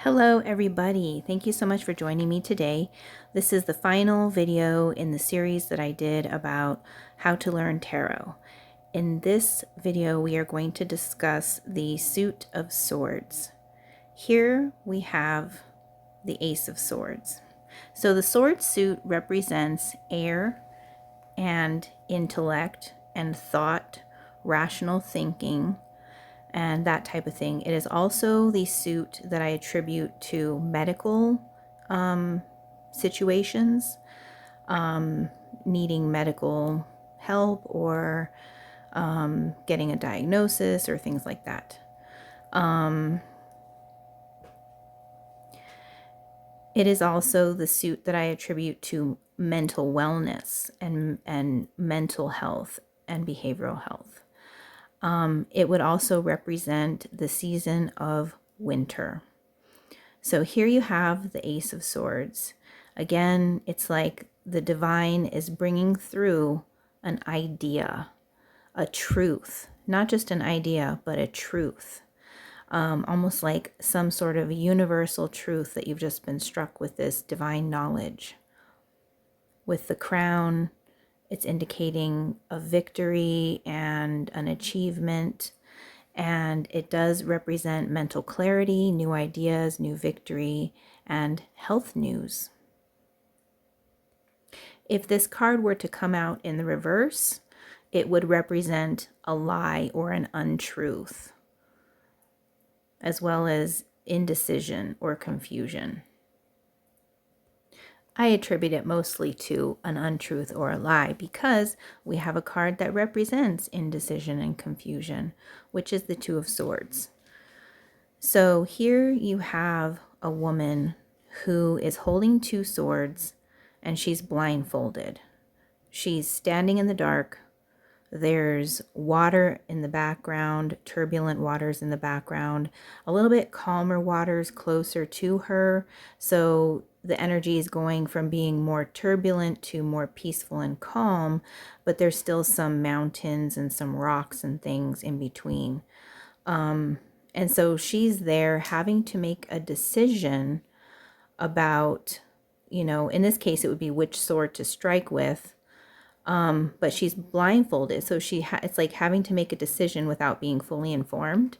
Hello everybody, thank you so much for joining me today. This is the final video in the series that I did about how to learn tarot. In this video we are going to discuss the Suit of Swords. Here we have the Ace of Swords. So the sword suit represents air and intellect and thought, rational thinking, and that type of thing. It is also the suit that I attribute to medical situations, needing medical help or getting a diagnosis or things like that. It is also the suit that I attribute to mental wellness and mental health and behavioral health. It would also represent the season of winter. So here you have the Ace of Swords. Again, it's like the divine is bringing through an idea, a truth, not just an idea, but a truth. Almost like some sort of universal truth that you've just been struck with this divine knowledge. With the crown, it's indicating a victory and an achievement, and it does represent mental clarity, new ideas, new victory, and health news. If this card were to come out in the reverse, it would represent a lie or an untruth, as well as indecision or confusion. I attribute it mostly to an untruth or a lie because we have a card that represents indecision and confusion, which is the Two of Swords. So here you have a woman who is holding two swords and she's blindfolded. She's standing in the dark. There's water in the background, turbulent waters in the background, a little bit calmer waters closer to her. So the energy is going from being more turbulent to more peaceful and calm, but there's still some mountains and some rocks and things in between. And so she's there having to make a decision about, in this case, it would be which sword to strike with. But she's blindfolded, so it's like having to make a decision without being fully informed.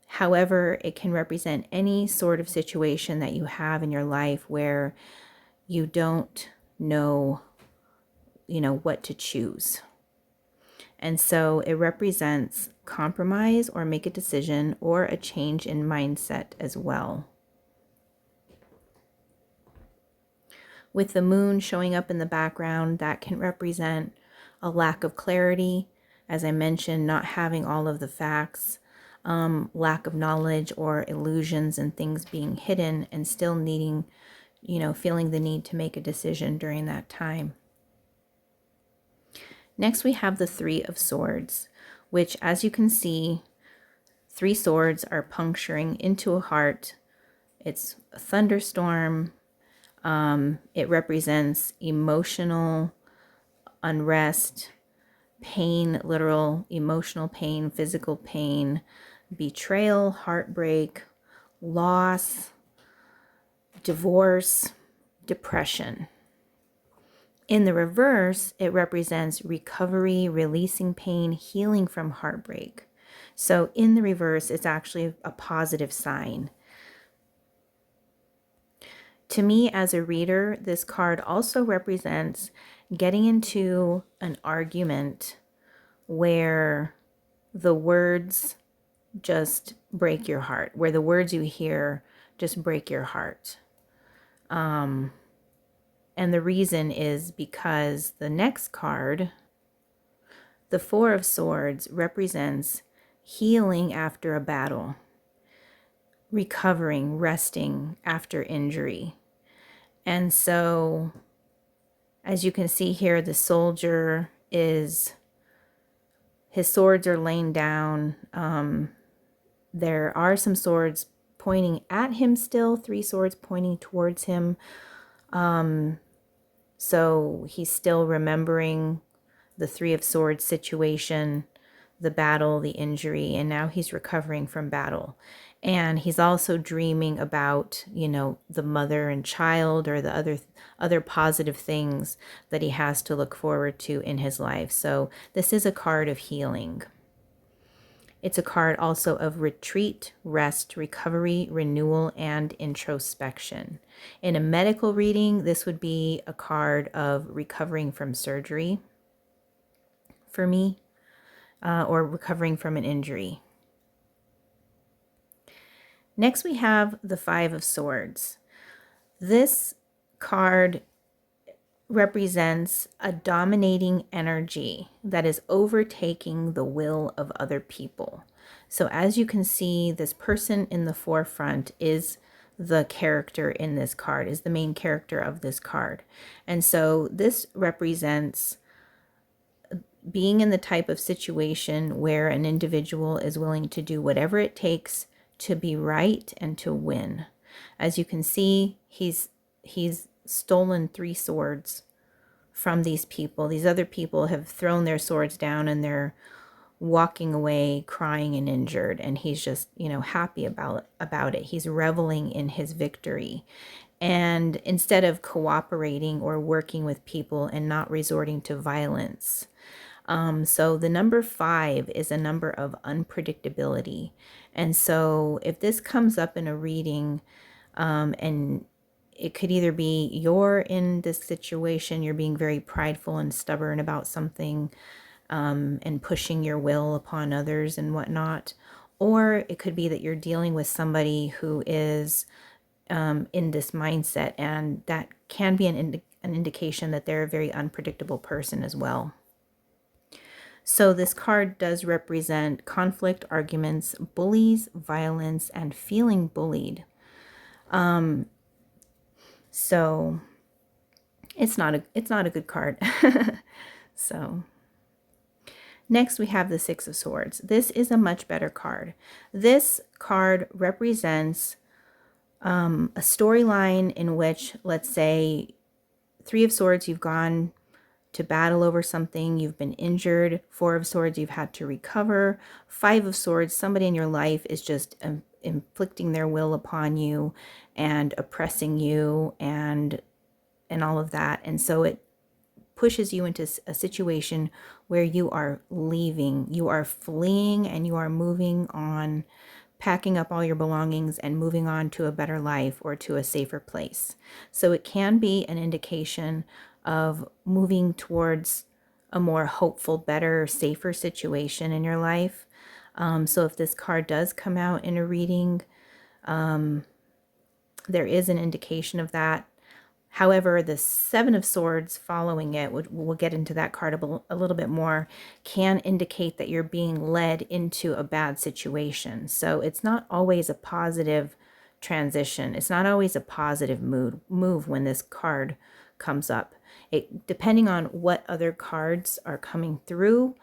However, it can represent any sort of situation that you have in your life where you don't know, what to choose. And so it represents compromise or make a decision or a change in mindset as well. With the moon showing up in the background, that can represent a lack of clarity. As I mentioned, not having all of the facts, lack of knowledge or illusions and things being hidden and still needing, feeling the need to make a decision during that time. Next, we have the Three of Swords, which, as you can see, three swords are puncturing into a heart. It's a thunderstorm. It represents emotional unrest, pain, literal emotional pain, physical pain, betrayal, heartbreak, loss, divorce, depression. In the reverse, it represents recovery, releasing pain, healing from heartbreak. So in the reverse, it's actually a positive sign. To me, as a reader, this card also represents getting into an argument where the words just break your heart, where the words you hear just break your heart. And the reason is because the next card, the Four of Swords, represents healing after a battle, recovering, resting after injury. And so, as you can see here, the soldier his swords are laying down. There are some swords pointing at him still, three swords pointing towards him. So he's still remembering the Three of Swords situation, the battle, the injury, and now he's recovering from battle. And he's also dreaming about, the mother and child, or the other positive things that he has to look forward to in his life. So this is a card of healing. It's a card also of retreat, rest, recovery, renewal, and introspection. In a medical reading, this would be a card of recovering from surgery for me, or recovering from an injury. Next, we have the Five of Swords. This card represents a dominating energy that is overtaking the will of other people. So as you can see, this person in the forefront is the character in this card, is the main character of this card. And so this represents being in the type of situation where an individual is willing to do whatever it takes to be right and to win. As you can see, he's stolen 3 swords from these people. These other people have thrown their swords down and they're walking away crying and injured, and he's just, happy about it. He's reveling in his victory. And instead of cooperating or working with people and not resorting to violence. So the number 5 is a number of unpredictability. And so if this comes up in a reading, and it could either be you're in this situation, you're being very prideful and stubborn about something, and pushing your will upon others and whatnot. Or it could be that you're dealing with somebody who is in this mindset, and that can be an indication that they're a very unpredictable person as well. So this card does represent conflict, arguments, bullies, violence, and feeling bullied. So it's not a good card. So next we have the Six of Swords. This is a much better card. This card represents a storyline in which, let's say, Three of Swords, you've gone to battle over something, you've been injured. 4 of Swords, you've had to recover. 5 of Swords, somebody in your life is just inflicting their will upon you and oppressing you and all of that. And so it pushes you into a situation where you are leaving, you are fleeing, and you are moving on, packing up all your belongings and moving on to a better life or to a safer place. So it can be an indication of moving towards a more hopeful, better, safer situation in your life. So if this card does come out in a reading, there is an indication of that. However, the Seven of Swords following it, we'll get into that card a little bit more, can indicate that you're being led into a bad situation. So it's not always a positive transition. It's not always a positive move when this card comes up. Depending on what other cards are coming through,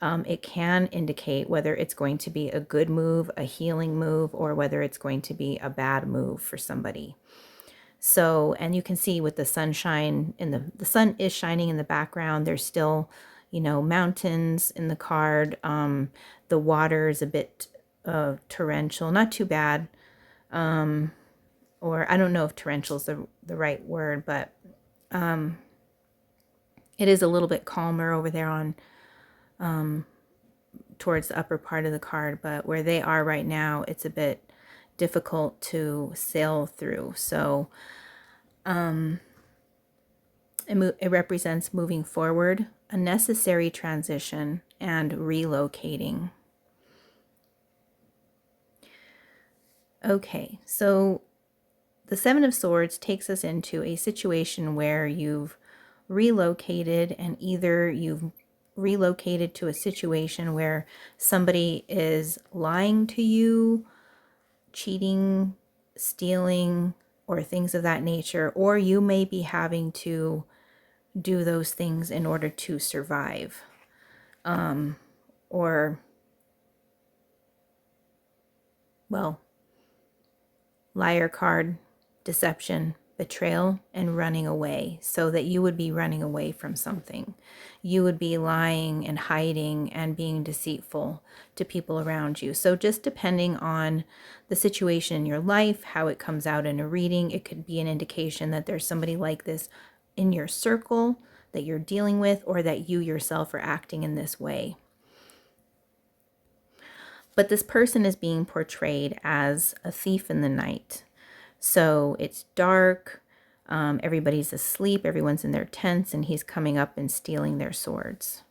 it can indicate whether it's going to be a good move, a healing move, or whether it's going to be a bad move for somebody. So, and you can see with the sunshine, the sun is shining in the background. There's still, mountains in the card. The water is a bit torrential, not too bad. Or I don't know if torrential is the right word, but it is a little bit calmer over there on towards the upper part of the card. But where they are right now, it's a bit difficult to sail through. So it represents moving forward, a necessary transition, and relocating. Okay, so the Seven of Swords takes us into a situation where you've relocated, and either you've relocated to a situation where somebody is lying to you, cheating, stealing, or things of that nature, or you may be having to do those things in order to survive. Or, well, liar card, deception, betrayal and running away, so that you would be running away from something. You would be lying and hiding and being deceitful to people around you. So just depending on the situation in your life, how it comes out in a reading, it could be an indication that there's somebody like this in your circle that you're dealing with, or that you yourself are acting in this way. But this person is being portrayed as a thief in the night. So it's dark, everybody's asleep, everyone's in their tents, and he's coming up and stealing their swords.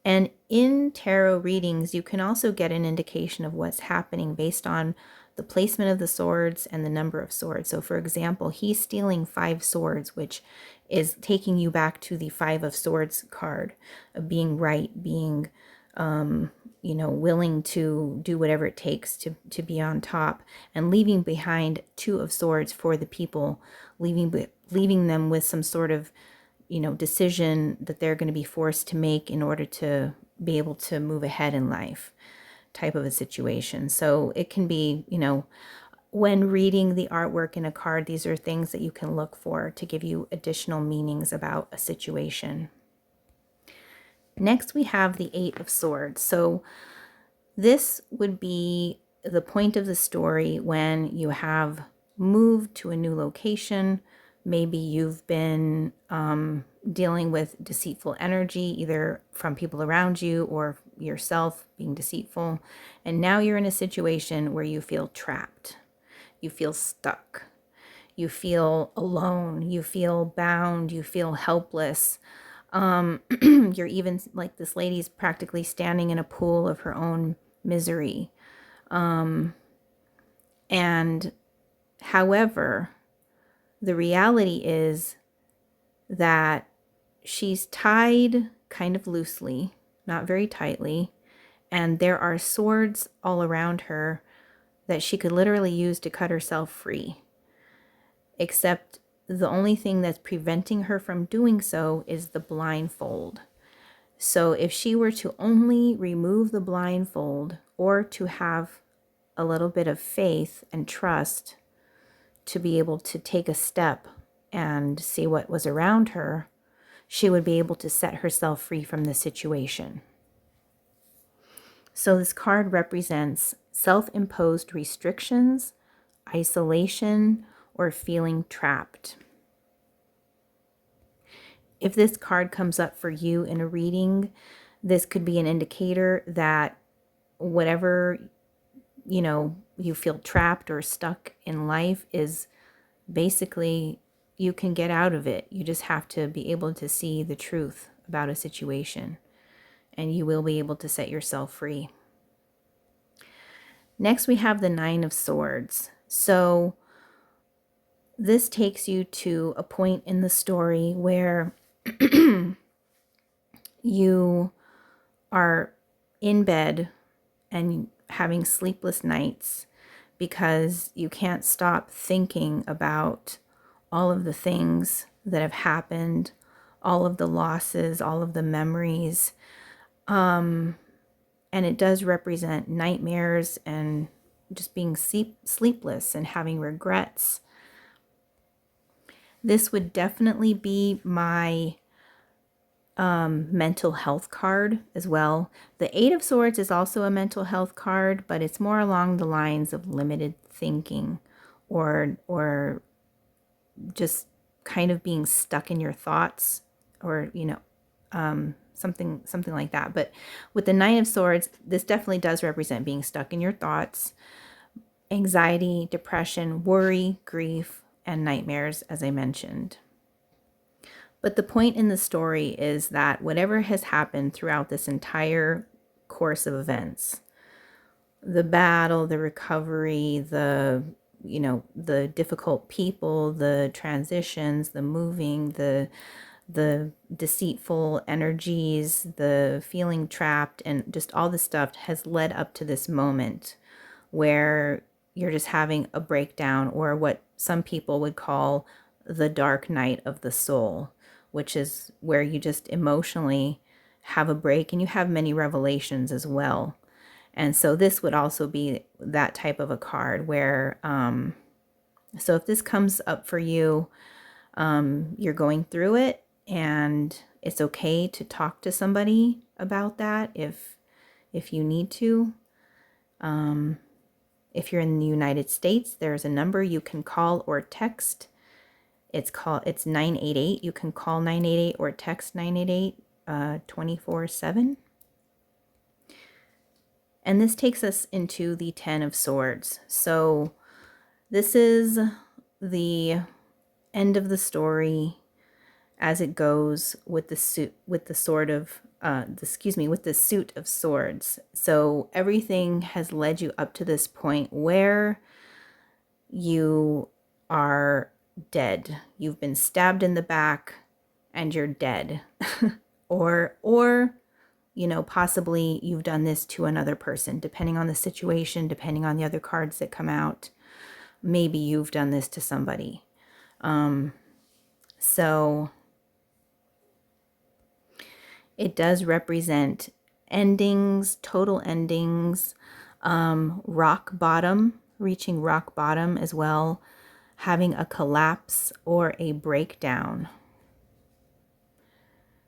And in tarot readings, you can also get an indication of what's happening based on the placement of the swords and the number of swords. So for example, he's stealing 5 swords, which is taking you back to the 5 of Swords card of being right, being willing to do whatever it takes to be on top, and leaving behind 2 of Swords for the people, leaving them with some sort of decision that they're going to be forced to make in order to be able to move ahead in life, type of a situation. So it can be, when reading the artwork in a card, these are things that you can look for to give you additional meanings about a situation. Next, we have the 8 of Swords. So this would be the point of the story when you have moved to a new location. Maybe you've been dealing with deceitful energy, either from people around you or yourself being deceitful. And now you're in a situation where you feel trapped. You feel stuck. You feel alone. You feel bound. You feel helpless. You're even, like this lady's practically standing in a pool of her own misery. And however, the reality is that she's tied kind of loosely, not very tightly, and there are swords all around her that she could literally use to cut herself free. Except the only thing that's preventing her from doing so is the blindfold. So if she were to only remove the blindfold, or to have a little bit of faith and trust to be able to take a step and see what was around her, she would be able to set herself free from the situation. So this card represents self-imposed restrictions, isolation, or feeling trapped. If this card comes up for you in a reading, this could be an indicator that whatever, you feel trapped or stuck in life is basically, you can get out of it. You just have to be able to see the truth about a situation, and you will be able to set yourself free. Next, we have the 9 of Swords. So this takes you to a point in the story where you are in bed and having sleepless nights because you can't stop thinking about all of the things that have happened, all of the losses, all of the memories. And it does represent nightmares and just being sleepless and having regrets. This would definitely be my mental health card as well. The 8 of Swords is also a mental health card, but it's more along the lines of limited thinking, or just kind of being stuck in your thoughts, or something like that. But with the 9 of Swords, this definitely does represent being stuck in your thoughts, anxiety, depression, worry, grief, and nightmares, as I mentioned. But the point in the story is that whatever has happened throughout this entire course of events, the battle, the recovery, the difficult people, the transitions, the moving, the deceitful energies, the feeling trapped, and just all the stuff has led up to this moment where you're just having a breakdown, or what some people would call the dark night of the soul, which is where you just emotionally have a break, and you have many revelations as well. And so this would also be that type of a card where, so if this comes up for you, you're going through it and it's okay to talk to somebody about that if you need to. If you're in the United States, there's a number you can call or text. It's 988. You can call 988 or text 988 24/7. And this takes us into the 10 of Swords. So this is the end of the story as it goes with the suit, with the sword of, with the suit of swords. So everything has led you up to this point where you are dead. You've been stabbed in the back and you're dead. or possibly you've done this to another person, depending on the situation, depending on the other cards that come out. Maybe you've done this to somebody. So it does represent endings, total endings, rock bottom, reaching rock bottom as well, having a collapse or a breakdown.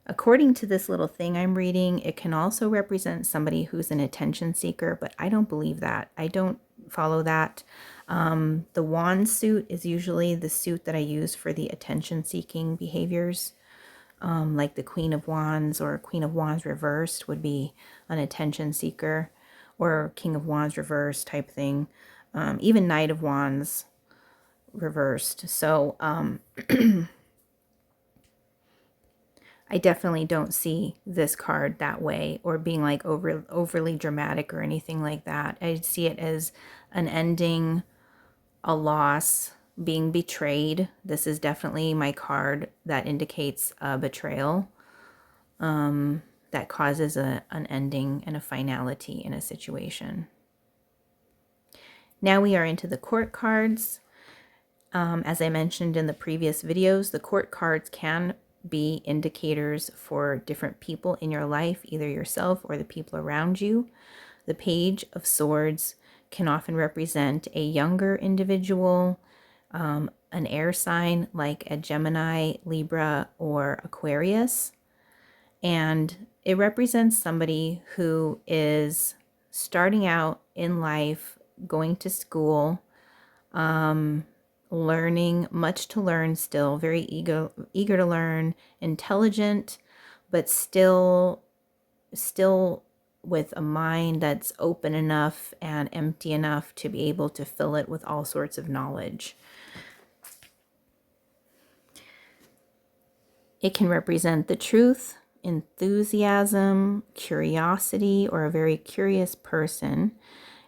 According to this little thing I'm reading, it can also represent somebody who's an attention seeker, but I don't believe that. I don't follow that. The wand suit is usually the suit that I use for the attention-seeking behaviors. Like the Queen of Wands or Queen of Wands reversed would be an attention seeker, or King of Wands reversed type thing. Even Knight of Wands reversed. So I definitely don't see this card that way, or being like overly dramatic or anything like that. I see it as an ending, a loss, being betrayed. This is definitely my card that indicates a betrayal, that causes an ending and a finality in a situation. Now we are into the court cards. As I mentioned in the previous videos, the court cards can be indicators for different people in your life, either yourself or the people around you. The Page of Swords can often represent a younger individual, an air sign like a Gemini, Libra, or Aquarius. And it represents somebody who is starting out in life, going to school, learning, much to learn still, very eager to learn, intelligent, but still with a mind that's open enough and empty enough to be able to fill it with all sorts of knowledge. It can represent the truth, enthusiasm, curiosity, or a very curious person.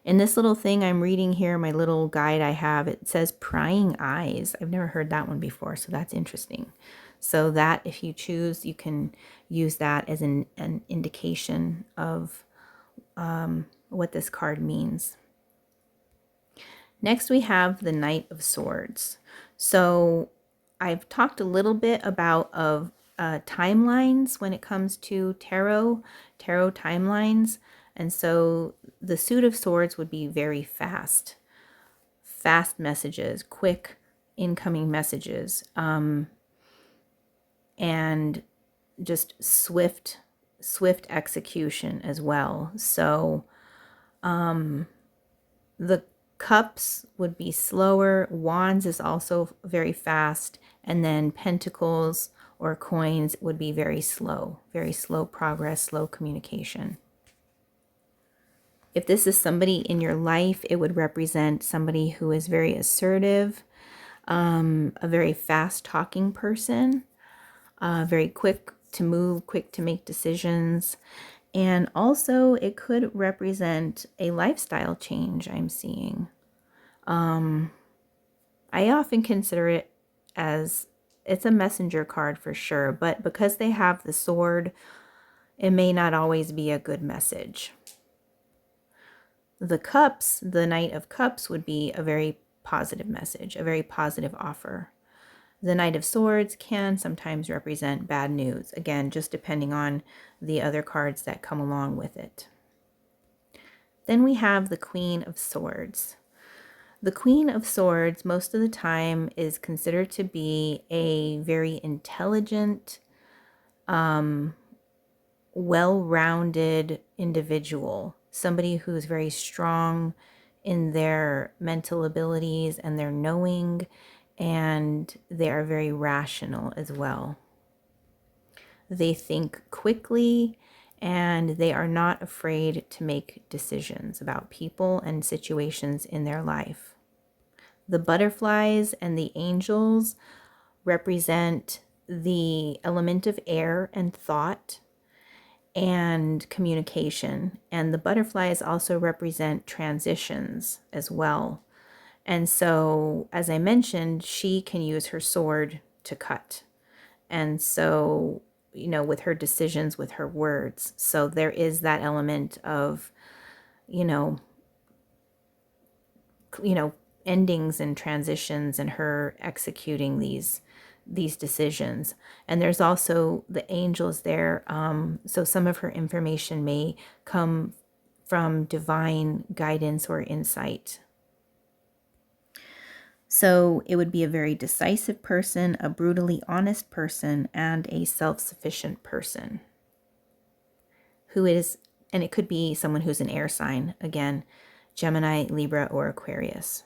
In this little thing I'm reading here, my little guide I have, it says prying eyes. I've never heard that one before, so that's interesting. So that, if you choose, you can use that as an indication of what this card means. Next, we have the Knight of Swords. So I've talked a little bit about timelines when it comes to tarot timelines. And so the Suit of Swords would be very fast messages, quick incoming messages, and just swift execution as well. So the Cups would be slower. Wands is also very fast. And then Pentacles or Coins would be very slow progress, slow communication. If this is somebody in your life, it would represent somebody who is very assertive, a very fast talking person, very quick to move, quick to make decisions. And also it could represent a lifestyle change I'm seeing. I often consider it as, it's a messenger card for sure, but because they have the sword, it may not always be a good message. The Cups, the Knight of Cups, would be a very positive message, a very positive offer. The Knight of Swords can sometimes represent bad news, again, just depending on the other cards that come along with it. Then we have the Queen of Swords. The Queen of Swords, most of the time, is considered to be a very intelligent, well-rounded individual, somebody who's very strong in their mental abilities and their knowing, and they are very rational as well. They think quickly, and they are not afraid to make decisions about people and situations in their life. The butterflies and the angels represent the element of air and thought and communication. And the butterflies also represent transitions as well. And so, as I mentioned, she can use her sword to cut. And so, with her decisions, with her words. So there is that element of, you know, endings and transitions and her executing these decisions. And there's also the angels there. So some of her information may come from divine guidance or insight. So it would be a very decisive person, a brutally honest person, and a self-sufficient person who is, and it could be someone who's an air sign, again, Gemini, Libra, or Aquarius.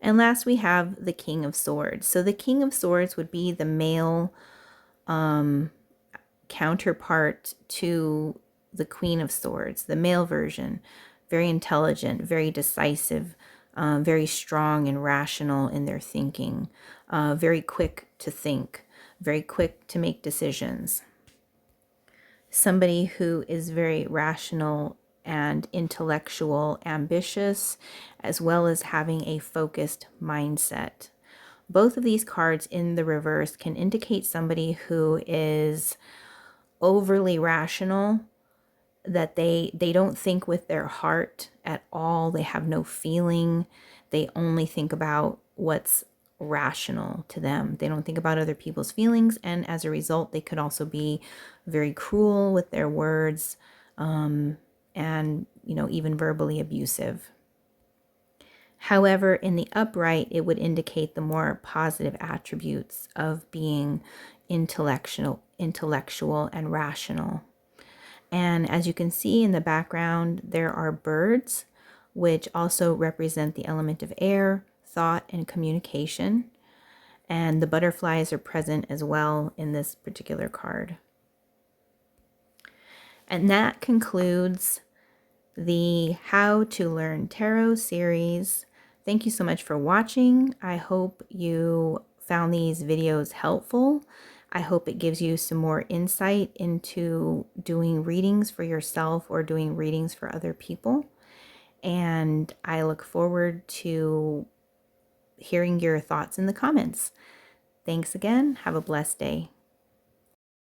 And last we have the King of Swords. So the King of Swords would be the male counterpart to the Queen of Swords, the male version. Very intelligent, very decisive, very strong and rational in their thinking, very quick to think, very quick to make decisions. Somebody who is very rational and intellectual, ambitious, as well as having a focused mindset. Both of these cards in the reverse can indicate somebody who is overly rational, that they don't think with their heart at all. They have no feeling. They only think about what's rational to them. They don't think about other people's feelings, and as a result, they could also be very cruel with their words, and even verbally abusive. However, in the upright, it would indicate the more positive attributes of being intellectual and rational. And as you can see in the background, there are birds, which also represent the element of air, thought, and communication. And the butterflies are present as well in this particular card. And that concludes the How to Learn Tarot series. Thank you so much for watching. I hope you found these videos helpful. I hope it gives you some more insight into doing readings for yourself or doing readings for other people. And I look forward to hearing your thoughts in the comments. Thanks again. Have a blessed day.